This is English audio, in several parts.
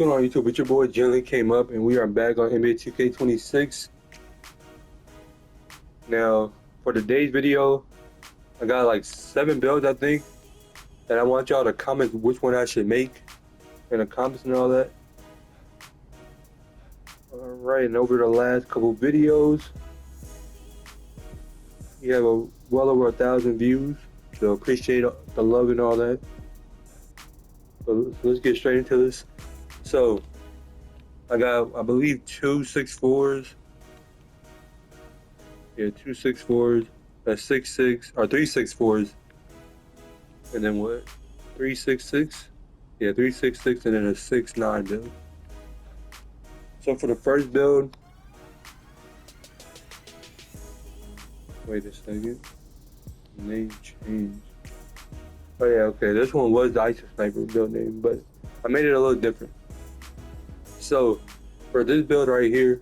Going on YouTube, it's your boy Jalen came up and we are back on Nba2k26. Now, for today's video, I got like 7 builds I think, and I want y'all to comment which one I should make in the comments and all that. Alright, and over the last couple videos, we have well over 1,000 views, so appreciate the love and all that. So let's get straight into this. So, I got, I believe, 2 6-4s. Yeah, 2 6-4s, a 6-6, or 3 6-4s, and then what? 3 6-6? Yeah, 3 6-6, and then a 6-9 build. So for the first build, wait a second, name change. Oh yeah, okay, this one was the ISO Sniper build name, but I made it a little different. So for this build right here,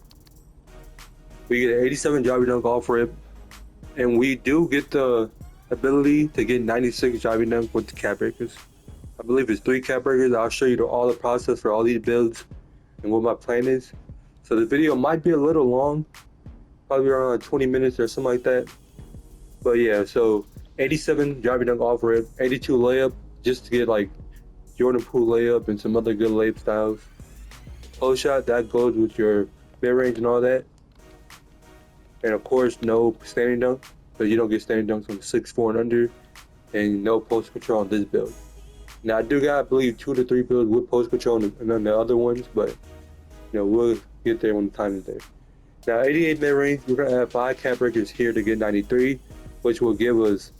we get an 87 driving dunk off rip, and we do get the ability to get 96 driving dunk with the cap breakers. I believe it's 3 cap breakers. I'll show you all the process for all these builds and what my plan is. So the video might be a little long, probably around 20 minutes or something like that. But yeah, so 87 driving dunk off rip, 82 layup just to get like Jordan Poole layup and some other good layup styles. Post shot, that goes with your mid range and all that. And of course, no standing dunk, because you don't get standing dunks on 6'4" and under, and no post control on this build. Now I do got, I believe, 2 to 3 builds with post control and then the other ones, but you know, we'll get there when the time is there. Now 88 mid range, we're gonna have 5 cap breakers here to get 93, which will give us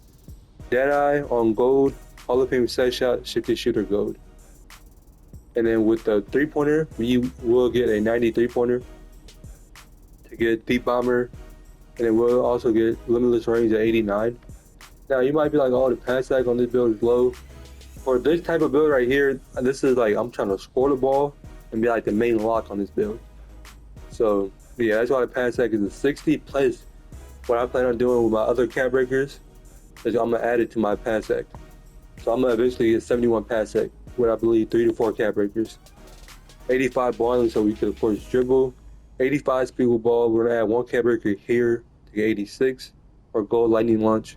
Deadeye on gold, Hall of Fame set shot, shifted shooter gold. And then with the 3-pointer, we will get a 93 pointer to get deep bomber, and then we'll also get limitless range at 89. Now you might be like, oh, the pass stack on this build is low. For this type of build right here, this is like I'm trying to score the ball and be like the main lock on this build. So yeah, that's why the pass stack is a 60 plus. What I plan on doing with my other cap breakers is I'm gonna add it to my pass stack. So I'm gonna eventually get 71 pass stack with, I believe, 3 to 4 cap breakers. 85 balling, so we could of course dribble. 85 speed with ball. We're gonna add 1 cap breaker here to get 86 or gold lightning launch.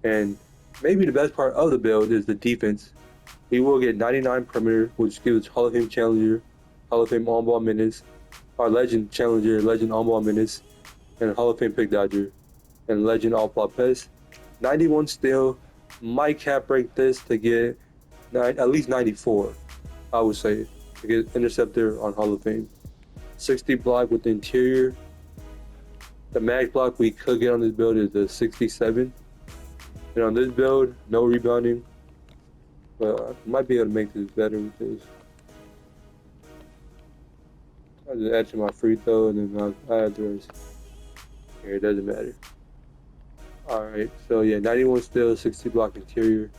And maybe the best part of the build is the defense. We will get 99 perimeter, which gives Hall of Fame challenger, Hall of Fame on-ball minutes, our legend challenger, legend on-ball minutes, and Hall of Fame pick dodger, and legend all-flop pass. 91 steal, might cap break this to get at least 94, I would say, to get interceptor on Hall of Fame. 60 block with the interior. The max block we could get on this build is the 67. And on this build, no rebounding. Well, I might be able to make this better with this. I'll just add to my free throw and then I'll add the rest. Here, it doesn't matter. Alright, so yeah, 91 steal, 60 block interior.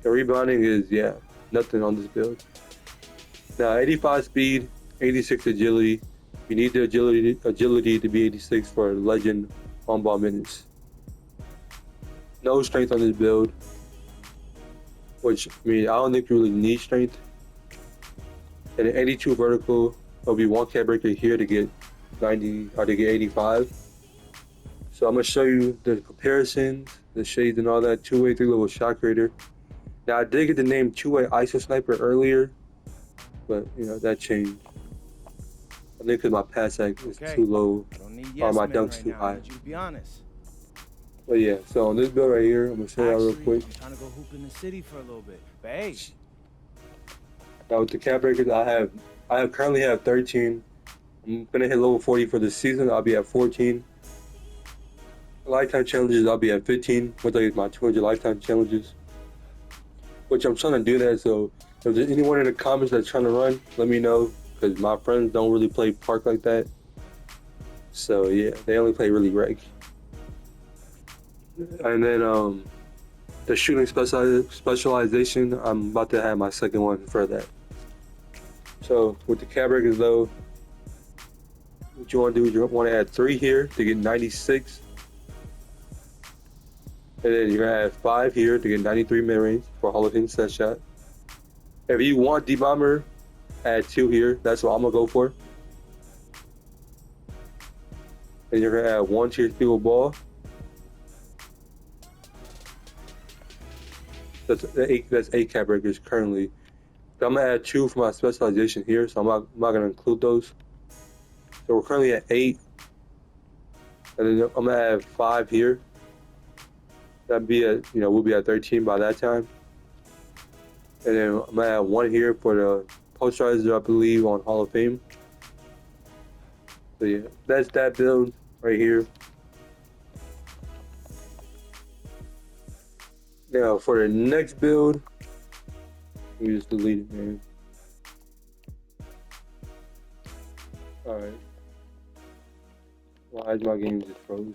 The rebounding is, yeah, nothing on this build. Now, 85 speed, 86 agility. You need the agility to be 86 for legend on-ball minutes. No strength on this build, which, I mean, I don't think you really need strength. And an 82 vertical, there'll be 1 cap breaker here to get 90 or to get 85. So I'm gonna show you the comparisons, the shades and all that. 2-way, 3-level shot creator. Now I did get the name 2-way ISO Sniper earlier, but you know that changed. I think because my pass stack is too low, or my dunk's too high. To be honest. But yeah, so on this build right here, I'm gonna show y'all real quick. I'm trying to go hoop in the city for a little bit. But hey. Now with the cap breakers, I currently have 13. I'm gonna hit level 40 for the season. I'll be at 14. Lifetime challenges, I'll be at 15 with like my 200 lifetime challenges. Which I'm trying to do that, so if there's anyone in the comments that's trying to run, let me know, because my friends don't really play park like that. So yeah, they only play really reg. And then the shooting specialization, I'm about to have my second one for that. So with the cap breakers though, what you want to do is you want to add 3 here to get 96. And then you're gonna add 5 here to get 93 mid range for Hall of Fame set shot. If you want D-Bomber, add 2 here. That's what I'm gonna go for. And you're gonna add 1 to your steel ball. That's 8 cap breakers currently. I'm gonna add 2 for my specialization here, so I'm not gonna include those. So we're currently at 8, and then I'm gonna add 5 here. That'd be at we'll be at 13 by that time. And then I'm gonna add 1 here for the posterizer, I believe, on Hall of Fame. So yeah, that's that build right here. Now for the next build, let me just delete it, man. Alright. Why is my game just froze?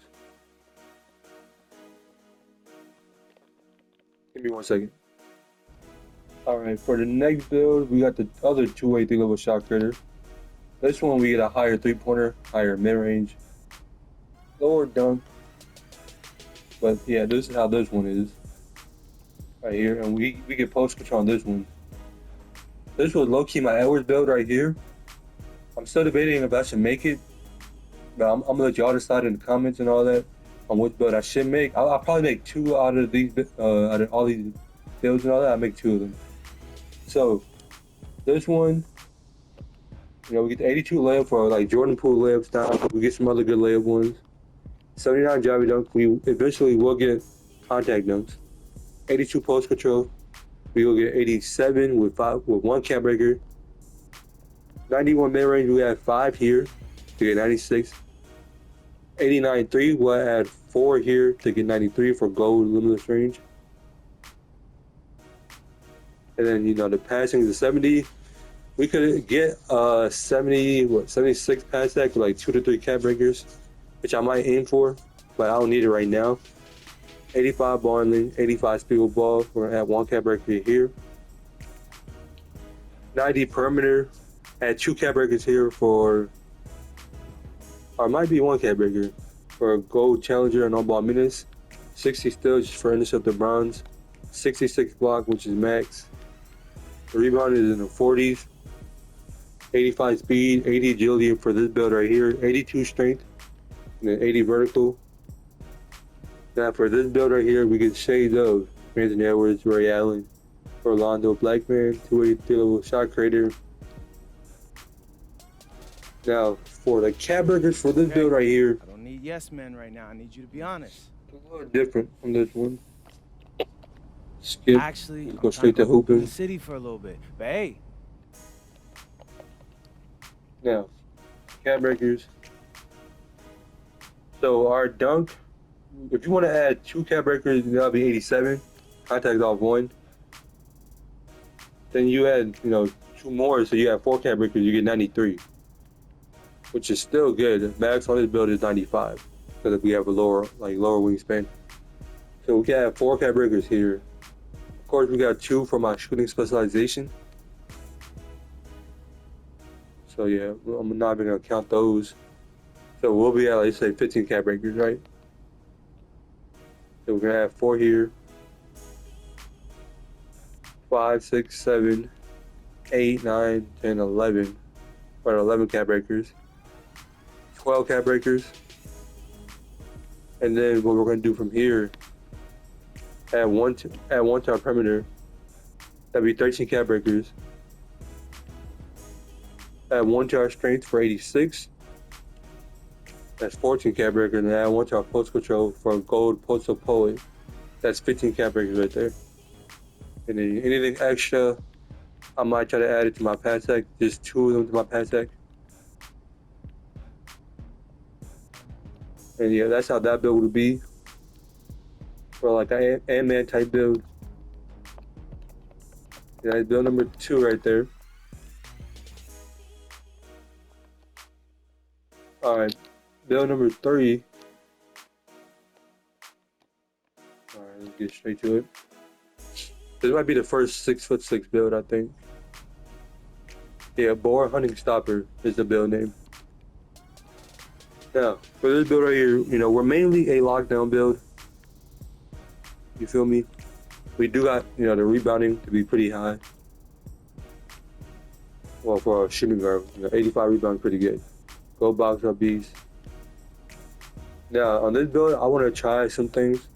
Give me 1 second. Alright, for the next build, we got the other two-way 3-level shot creator. This one we get a higher 3-pointer, higher mid-range, lower dunk. But yeah, this is how this one is. Right here, and we get post control on this one. This was low-key my Edwards build right here. I'm still debating if I should make it, but I'm gonna let y'all decide in the comments and all that on which build I should make. I'll probably make 2 out of these, out of all these builds and all that. I'll make 2 of them. So this one, we get the 82 layup for like Jordan Poole layup style. We get some other good layup ones. 79 jabby dunk. We eventually will get contact dunks. 82 post control. We will get 87 with 1 cap breaker. 91 mid range. We have 5 here to get 96. 89 3. We'll add 4 here to get 93 for gold limitless range. And then the passing is a 70. We could get 76 pass stack with like 2 to 3 cap breakers, which I might aim for, but I don't need it right now. 85 ball length, 85 speed with ball. We're gonna add 1 cap breaker here. 90 perimeter. Add 2 cap breakers here or it might be 1 cap breaker for gold challenger and on ball minutes. 60 still just for intercept bronze. 66 block, which is max. The rebound is in the 40s. 85 speed, 80 agility for this build right here. 82 strength, and then 80 vertical. Now for this build right here, we get shades of Anthony Edwards, Ray Allen, Orlando Blackman, 283 level shot creator. Now for the cap breakers for this build right here, I don't need yes men right now. I need you to be honest. a little different from this one. Skip. Actually, Let's I'm go straight to trying hoop in hooping. the city for a little bit. But hey, Now, cap breakers. So our dunk, if you want to add 2 cap breakers, that'll be 87. Contact off 1. Then you add, 2 more, so you have 4 cap breakers, you get 93. Which is still good. Max on this build is 95. Because we have a lower wingspan. So we can have 4 cap breakers here. Of course, we got 2 for my shooting specialization. So yeah, I'm not even gonna count those. So we'll be at, let's say, 15 cap breakers, right? So we're gonna have 4 here. 5, 6, 7, 8, 9, 10, 11. Or 11 cap breakers. 12 cap breakers. And then what we're gonna do from here, add one to our perimeter. That'd be 13 cap breakers. Add 1 to our strength for 86. That's 14 cap breakers. And add 1 to our post control for a gold postal poet. That's 15 cap breakers right there. And then anything extra, I might try to add it to my pass tech. Just 2 of them to my pass tech. And yeah, that's how that build would be. For like an Ant-Man type build. Yeah, build number 2 right there. Alright, build number 3. Alright, let's get straight to it. This might be the first 6'6" build, I think. Yeah, Boar Hunting Stopper is the build name. Now, for this build right here, we're mainly a lockdown build. You feel me? We do got, the rebounding to be pretty high. Well, for a shooting guard, 85 rebounds, pretty good. Go box up beast. Now on this build, I want to try some things.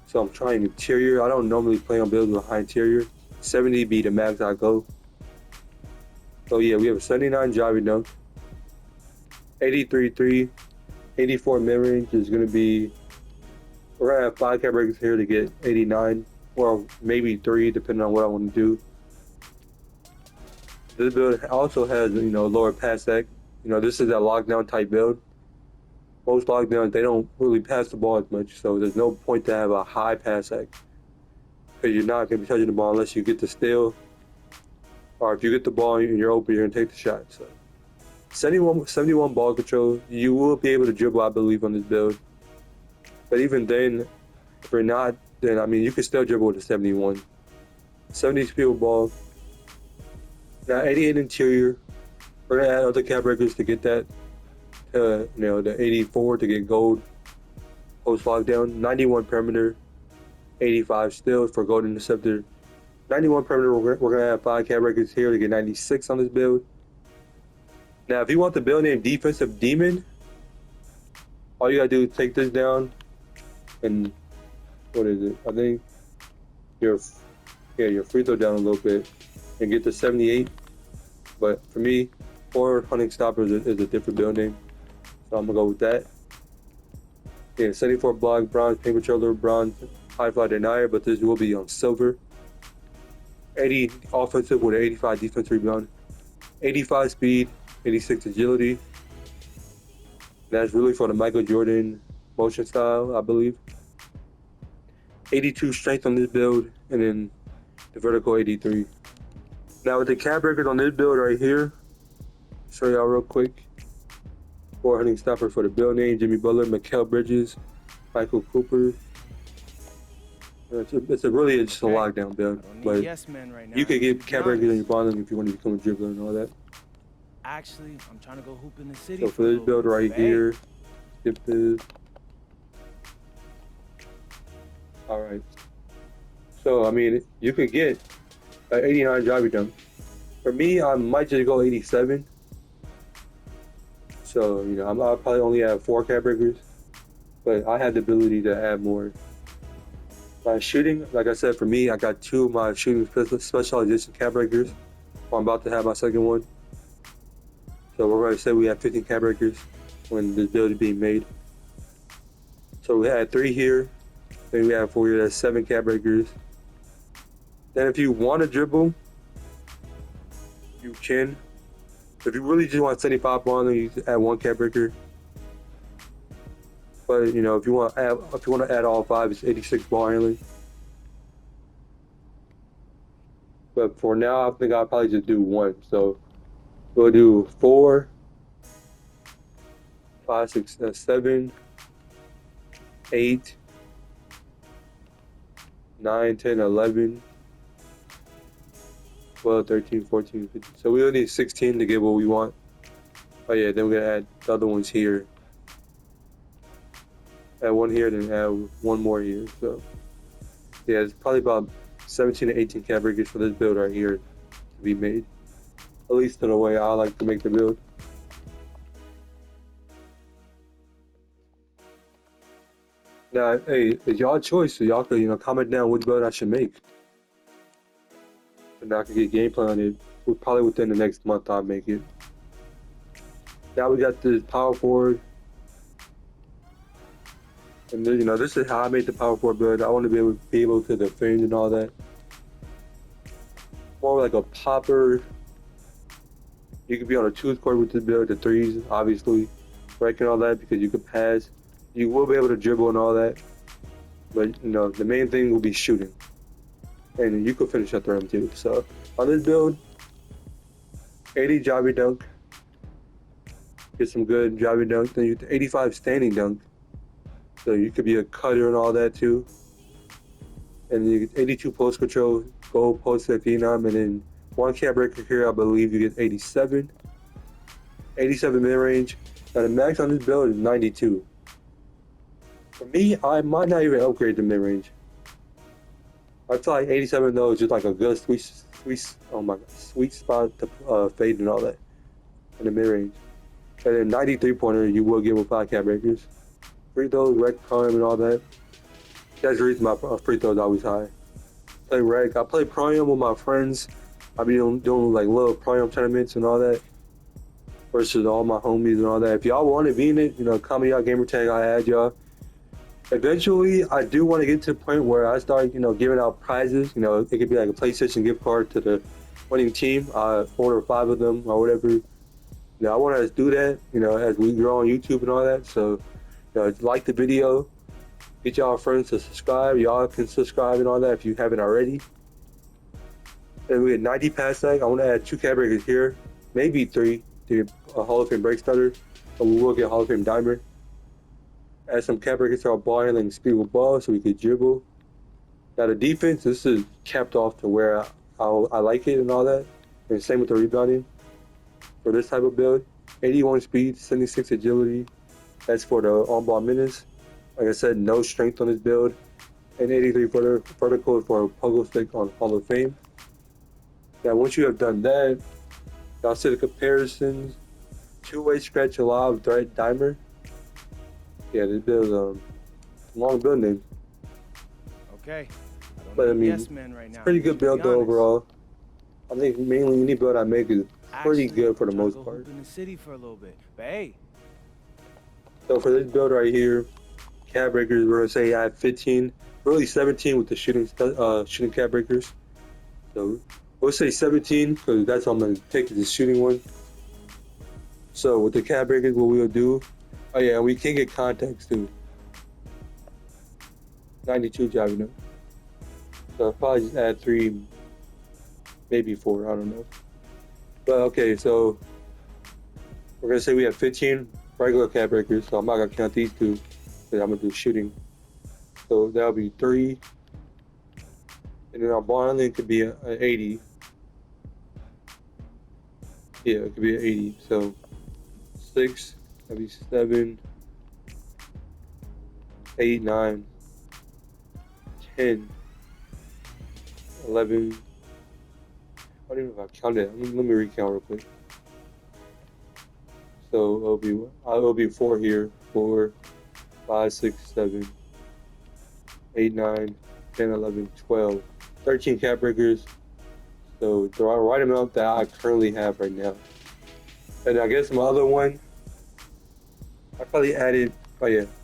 So I'm trying interior. I don't normally play on builds with high interior. 70 be the max I go. So yeah, we have a 79 driving dunk, 83 3, 84 mid range is gonna be. We're gonna have 5 cap breakers here to get 89, or maybe 3 depending on what I want to do. This build also has lower pass sec. This is a lockdown type build. Most lockdowns they don't really pass the ball as much, so there's no point to have a high pass sec because you're not gonna be touching the ball unless you get the steal, or if you get the ball and you're open, you're gonna take the shot. So 71 ball control. You will be able to dribble, I believe, on this build. But even then, if you're not, then I mean you can still dribble with a 71. 70 field ball. Now 88 interior. We're gonna add other cap breakers to get that. The 84 to get gold. Post lockdown. 91 perimeter. 85 still for gold interceptor. 91 perimeter. We're gonna have 5 cap breakers here to get 96 on this build. Now, if you want the build name Defensive Demon, all you gotta do is take this down, and what is it? I think your free throw down a little bit, and get to 78. But for me, 4 hunting stoppers is a different build name, so I'm gonna go with that. Yeah, 74 block, bronze paint controller, bronze high fly denier, but this will be on silver. 80 offensive with an 85 defense rebound, 85 speed. 86 agility. That's really for the Michael Jordan motion style, I believe. 82 strength on this build, and then the vertical 83. Now with the cap breakers on this build right here, show y'all real quick. 4 hunting stopper for the build name: Jimmy Butler, Mikal Bridges, Michael Cooper. It's really just a lockdown build, but yes men right now. you could get cap breakers on your bottom if you want to become a dribbler and all that. Actually, I'm trying to go hoop in the city. So for this build right here, skip this. All right. So I mean, you could get an 89 driving dunk. For me, I might just go 87. So I'll probably only have 4 cap breakers, but I have the ability to add more. My shooting, like I said, for me, I got 2 of my shooting specialization cap breakers. I'm about to have my second one. So we're going to say we have 15 cap breakers when this build is being made. So we had 3 here, then we have 4 here. That's 7 cap breakers. Then if you want to dribble, you can. If you really just want 75 ball, then you add 1 cap breaker. But if you want to add all 5, it's 86 ball handling. But for now, I think I'll probably just do 1. So we'll do 4, 5, 6, 7, 8, 9, 10, 11, 12, 13, 14, 15. So we only need 16 to get what we want. Oh yeah, then we're gonna add the other ones here. Add 1 here, then add 1 more here. So yeah, it's probably about 17 to 18 cap breakers for this build right here to be made. At least in the way I like to make the build. Now, hey, it's y'all choice, so y'all could comment down which build I should make. And I can get gameplay on it. Probably within the next month I'll make it. Now we got this power forward. And then, this is how I made the power forward build. I want to be able to defend and all that. More like a popper. You could be on a 2's court with this build, the 3s, obviously. Breaking all that because you could pass. You will be able to dribble and all that. But, the main thing will be shooting. And you could finish at the rim too. So, on this build, 80 driving dunk. Get some good driving dunk. Then you get 85 standing dunk. So you could be a cutter and all that too. And you get 82 post control, gold post at phenom, and then 1 cap breaker here, I believe you get 87. 87 mid range. Now the max on this build is 92. For me, I might not even upgrade the mid range. I feel like 87 though is just like a good sweet spot to fade and all that in the mid range. And then 93 pointer, you will get with 5 cap breakers. Free throws, rec prime, and all that. That's the reason my free throws always high. Play rec. I play prime with my friends. I be doing like little prime tournaments and all that. Versus all my homies and all that. If y'all want to be in it, comment y'all gamer tag. I add y'all. Eventually, I do want to get to the point where I start, giving out prizes. It could be like a PlayStation gift card to the winning team. 4 or 5 of them or whatever. I want to do that, as we grow on YouTube and all that. So, like the video, get y'all friends to subscribe. Y'all can subscribe and all that if you haven't already. And we had 90 pass tag. I want to add 2 cap breakers here, maybe 3 to get a Hall of Fame break starter. But we will get Hall of Fame dimer. Add some cap breakers to our ball handling speed with ball so we could dribble. Now the defense, this is capped off to where I like it and all that. And same with the rebounding for this type of build. 81 speed, 76 agility. That's for the on-ball minutes. Like I said, no strength on this build. And 83 vertical for a pogo stick on Hall of Fame. Now once you have done that, y'all see the comparisons. 2-way stretch alive threat dimer. Yeah, this build long build name. Okay. But I mean, yes man right now. pretty good build though overall. I think mainly any build I make is pretty good for the most part. In the city for a little bit, but hey. So for this build right here, cap breakers, we're gonna say I have 15, really 17 with the shooting cap breakers. So we'll say 17 because that's what I'm gonna pick the shooting one. So with the cap breakers, what we'll do. Oh yeah, we can get contacts too. 92 driving up. So I'll probably just add 3, maybe 4, I don't know. But okay, so we're gonna say we have 15 regular cap breakers, so I'm not gonna count these 2 because I'm gonna do shooting. So that'll be 3. And then our ball handling could be an 80. Yeah, it could be an 80. So 6, that'd be 7, 8, 9, 10, 11. I don't even know if I counted. Let me recount real quick. So it'll be 4 here. 4, 5, 6, 7, 8, 9, 10, 11, 12, 13 cap breakers. So the right amount that I currently have right now. And I guess my other one, I probably added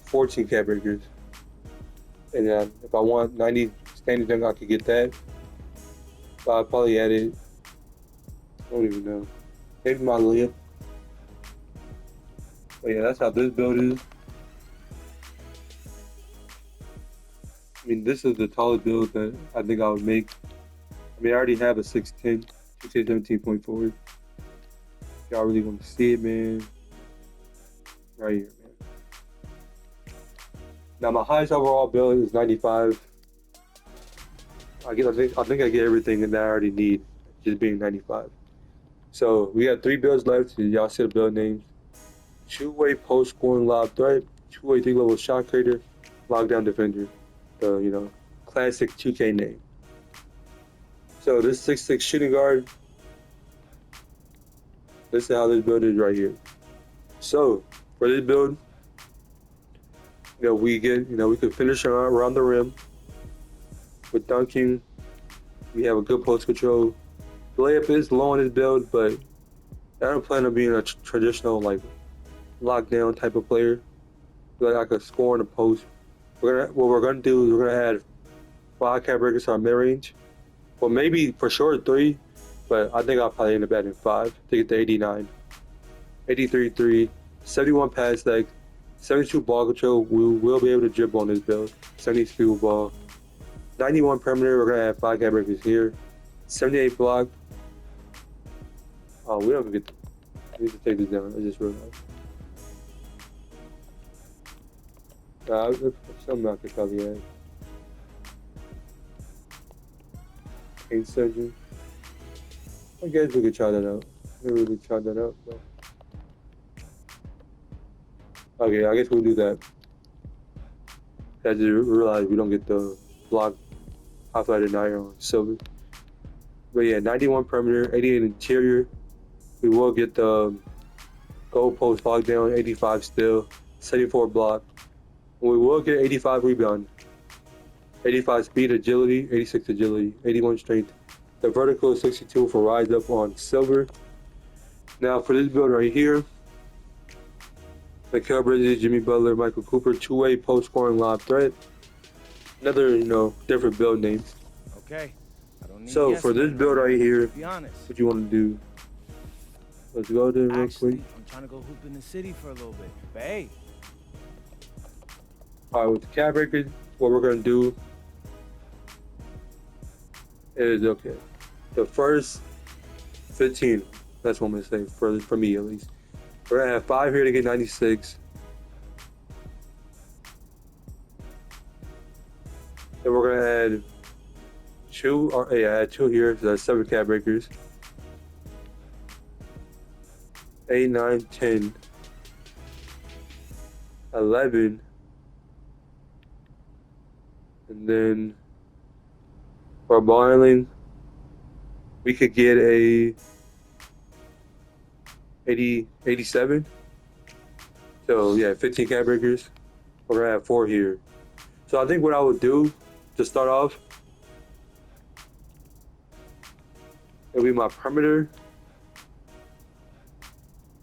14 cap breakers. And if I want 90 standing dunk, I could get that. But I probably added, I don't even know, maybe my layup. But yeah, that's how this build is. I mean, this is the tallest build that I think I would make. I mean, I already have a 6'10", 17.4. Y'all really want to see it, man? Right here, man. Now my highest overall build is 95. I think I get everything that I already need, just being 95. So we got 3 builds left. Y'all see the build names: 2-way post scoring lob threat, 2-way 3-level shot creator, lockdown defender. The classic 2K name. So this 6'6" shooting guard. This is how this build is right here. So for this build, we could finish around the rim with dunking. We have a good post control. The layup is low on this build, but I don't plan on being a traditional lockdown type of player. Like I could score in the post. What we're gonna do is we're gonna add 5 cap breakers to our mid range. Well, maybe for sure 3, but I think I'll probably end up adding 5 to get to 89. 83 3, 71 pass tag, 72 ball control. We will be able to dribble on this build. 70 speed with ball. 91 perimeter. We're gonna add 5 cap breakers here. 78 block. Oh, we don't get. I need to take this down. I just realized. Something I could probably add. Paint surgeon. I guess we could try that out. We really try that out. But... Okay, I guess we'll do that. I just realized we don't get the block highlighted iron on silver. But yeah, 91 perimeter, 88 interior. We will get the goalpost lockdown, 85 still, 74 block. We will get 85 rebound, 85 speed, agility, 86 agility, 81 strength. The vertical is 62 for rise up on silver. Now for this build right here, Mikal Bridges, Jimmy Butler, Michael Cooper, two-way post scoring lob threat. Another, different build name. Okay. I don't need So yes for this men build right right now, here, to be honest. what you want to do? Let's go there real quick. Actually, I'm trying to go hoop in the city for a little bit. But hey, All right, with the cap breaker, what we're gonna do is the first 15. That's what I'm gonna say for me at least. We're gonna have 5 here to get 96. Then we're gonna add 2, add 2 here. So that's 7 cap breakers. 8, 9, 10, 11, and then for boiling, we could get a 80, 87. So yeah, 15 cap breakers. We're gonna have 4 here. So I think what I would do to start off, it'll be my perimeter.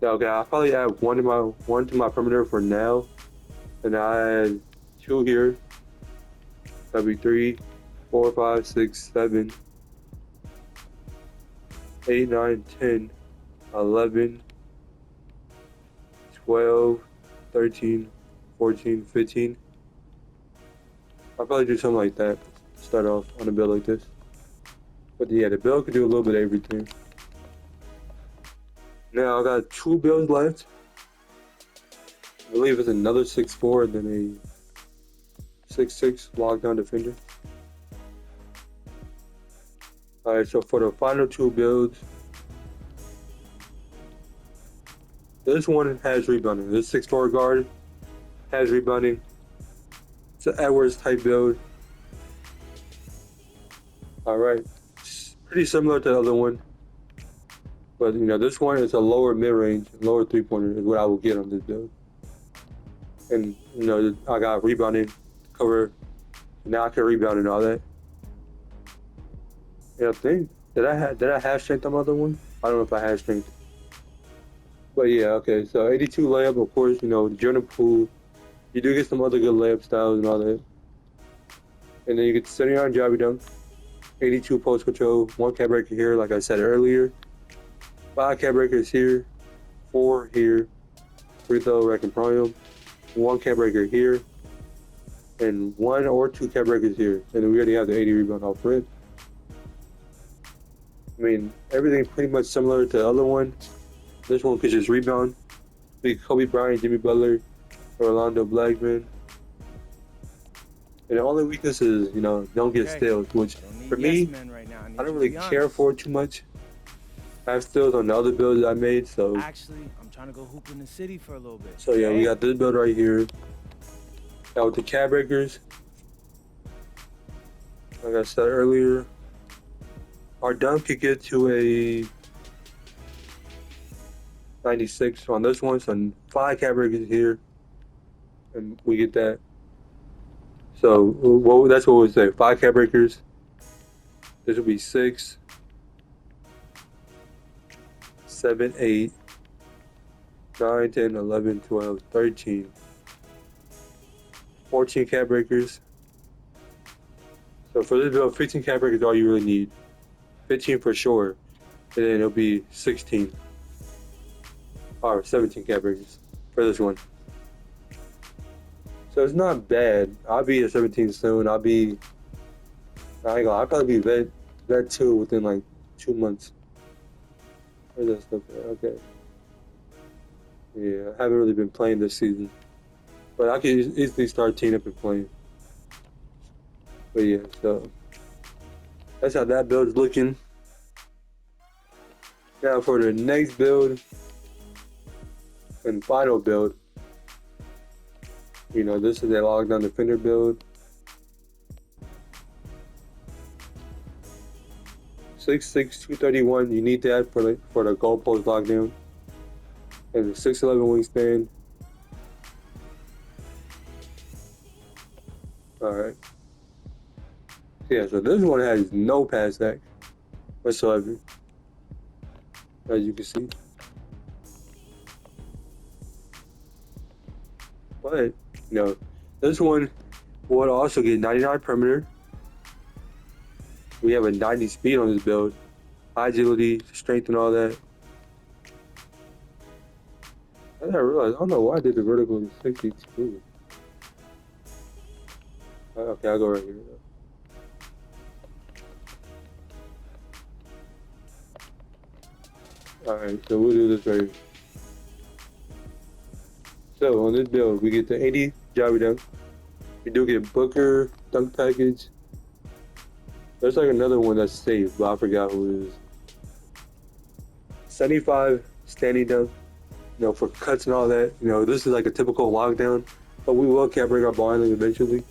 Yeah, okay, I'll probably add one to my perimeter for now, and I add 2 here. That'd be 3, 4, 5, 6, 7, 8, 9, 10, 11, 12, 13, 14, 15. I'll probably do something like that. Start off on a build like this. But yeah, the build could do a little bit of everything. Now I got 2 builds left. I believe it's another 6'4" and then a 6'6" lockdown defender. Alright, so for the final 2 builds, this one has rebounding. This 6'4" guard has rebounding. It's an Edwards type build. Alright, pretty similar to the other one. But this one is a lower mid-range, lower 3-pointer is what I will get on this build. And I got rebounding, cover. Now I can rebound and all that. Yeah, I think did I have strength on the other one? I don't know if I had strength. But yeah, okay. So 82 layup, of course. Jordan Poole. You do get some other good layup styles and all that. And then you get 79 jobby dunk, 82 post control, 1 cap breaker here, like I said earlier. 5 cap breakers here, 4 here, free throw rack and prime, 1 cap breaker here, and 1 or 2 cap breakers here. And then we already have the 80 rebound off rip. I mean, everything pretty much similar to the other one. This one could just rebound. Be Kobe Bryant, Jimmy Butler, Orlando Blackman. And the only weakness is, don't get steals, which for me, right now. I don't really care for it too much. I have steals on the other builds I made, so. Actually, I'm trying to go hoop in the city for a little bit. So yeah, we got this build right here. Now with the cap breakers, like I said earlier, our dunk could get to a 96 on this one, so 5 cap breakers here, and we get that. So that's what we say, 5 cap breakers. This will be 6, 7, 8, 9, 10, 11, 12, 13, 14 cap breakers. So for this build, 15 cap breakers is all you really need. 15 for sure, and then it'll be 16 or 17 cap breakers for this one. So it's not bad. I'll be at 17 soon. I'll probably be vet 2 within like 2 months. Where's that stuff at? Okay. Yeah, I haven't really been playing this season, but I can easily start teeing up and playing. But yeah, so that's how that build's looking. Now for the next build and final build, this is a lockdown defender build. 6'6", 231. You need that for the goalpost lockdown. And the 6'11" wingspan. Alright. Yeah, so this one has no pass tag whatsoever, as you can see. But, this one would also get 99 perimeter. We have a 90 speed on this build. High agility, strength, and all that. I didn't realize, I don't know why I did the vertical to 62. Okay, I'll go right here. Alright, so we'll do this right here. So on this build, we get the 80 jabby dunk. We do get Booker dunk package. There's like another one that's safe, but I forgot who it is. 75 standing dunk. For cuts and all that. This is like a typical lockdown, but we will cap break our ball handling eventually.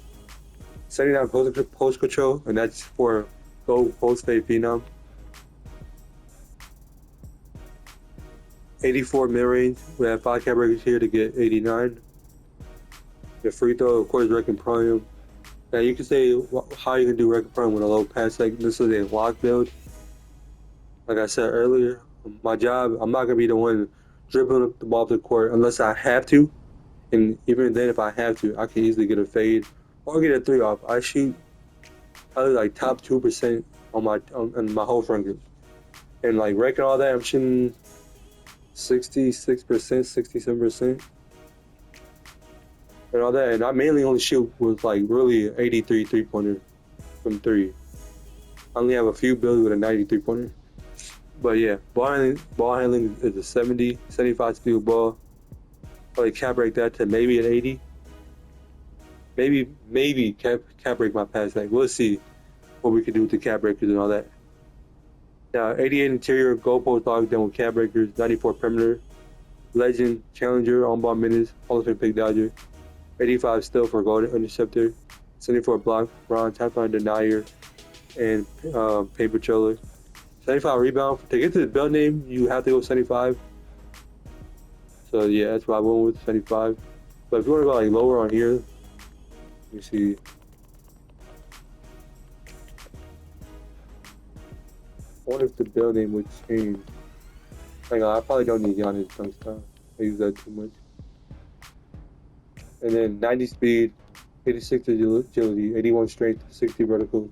79 post control, and that's for go post fade phenom. 84 mid range. We have 5 cap breakers here to get 89. The free throw, of course, rec and prime. Now you can say how you can do rec and prime with a low pass. Like this is a lock build. Like I said earlier, my job, I'm not gonna be the one dribbling the ball to the court unless I have to. And even then, if I have to, I can easily get a fade or get a 3 off. I shoot probably like top 2% on my whole front grip. And like wrecking all that, I'm shooting 66%, 67%. And all that. And I mainly only shoot with like really 83 3-pointer from 3. I only have a few builds with a 90 3-pointer. But yeah, ball handling is a 70, 75 speed ball. Probably cap break that to maybe an 80. Maybe cap break my pass tag. We'll see what we can do with the cap breakers and all that. Now, 88 interior, goalpost lockdown with cap breakers, 94 perimeter, legend, challenger, on ball minutes, Hall of Fame pick dodger, 85 still for goal interceptor, 74 block, bronze, tap line denier, and paint patroller. 75 rebound. To get to the build name, you have to go 75. So yeah, that's why I went with 75. But if you want to go like lower on here, let me see. I wonder if the build name would change. Hang on, I probably don't need Giannis dunk style. I use that too much. And then 90 speed, 86 agility, 81 strength, 60 vertical.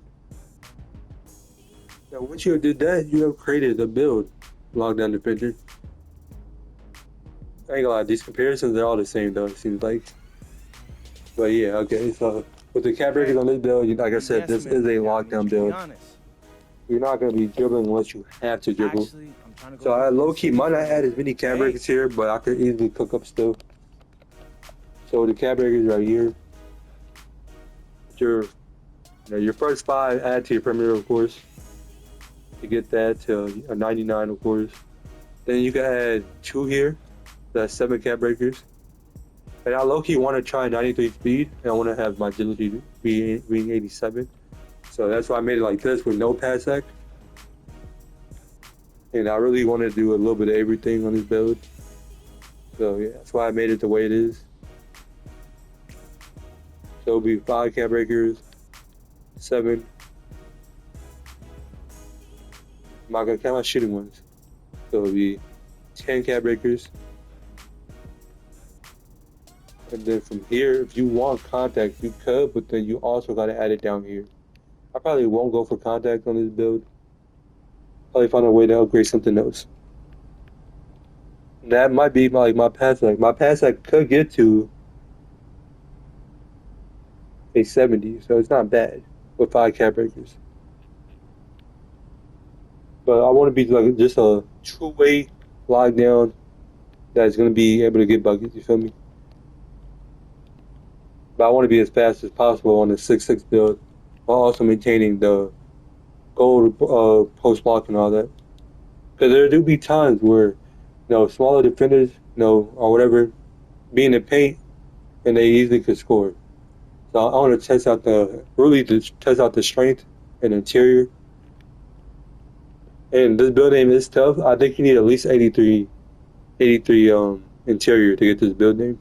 Now once you did that, you have created a build lockdown defender. I ain't gonna lie, these comparisons, they're all the same though, it seems like. But yeah, okay, so with the cap breakers on this build, like I said, this is a lockdown build. You're not gonna be dribbling unless you have to dribble. So I low-key might not add as many cap breakers here, but I could easily cook up still. So the cap breakers right here. Your first 5 add to your perimeter, of course. To get that to a 99, of course. Then you can add 2 here. That's 7 cap breakers. And I low-key want to try 93 speed, and I want to have my agility being 87. So that's why I made it like this with no pass tag. And I really want to do a little bit of everything on this build. So yeah, that's why I made it the way it is. So it'll be 5 cap breakers, 7. I'm not gonna count my shooting ones. So it'll be 10 cap breakers. And then from here, if you want contact, you could, but then you also gotta add it down here. I probably won't go for contact on this build. Probably find a way to upgrade something else. That might be my pass tag. My pass tag could get to a 70, so it's not bad with 5 cap breakers. But I want to be like just a two-way lockdown that's gonna be able to get buckets. You feel me? But I want to be as fast as possible on the 6-6 build, while also maintaining the gold post block and all that. Because there do be times where, smaller defenders, or whatever, be in the paint, and they easily could score. So I want to test out the strength and interior. And this build name is tough. I think you need at least 83 interior to get this build name.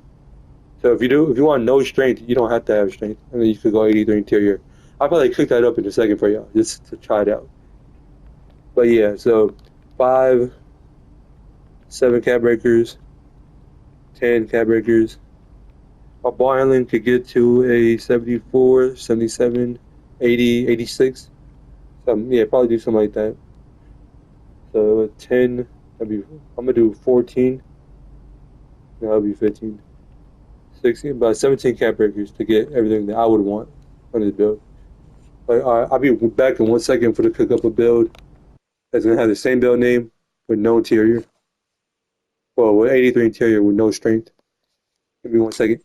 So if you want no strength, you don't have to have strength. And then you could go 83 interior. I'll probably cook that up in a second for y'all, just to try it out. But yeah, so 5, 7 cat breakers, 10 cat breakers. A ball handling could get to a 74, 77, 80, 86. Yeah, probably do something like that. So 10, I'm gonna do 14. That'll be 15. 16, about 17 cat breakers to get everything that I would want on this build. But I'll be back in 1 second for the cook up a build that's gonna have the same build name with no interior. Well, with 83 interior with no strength. Give me 1 second.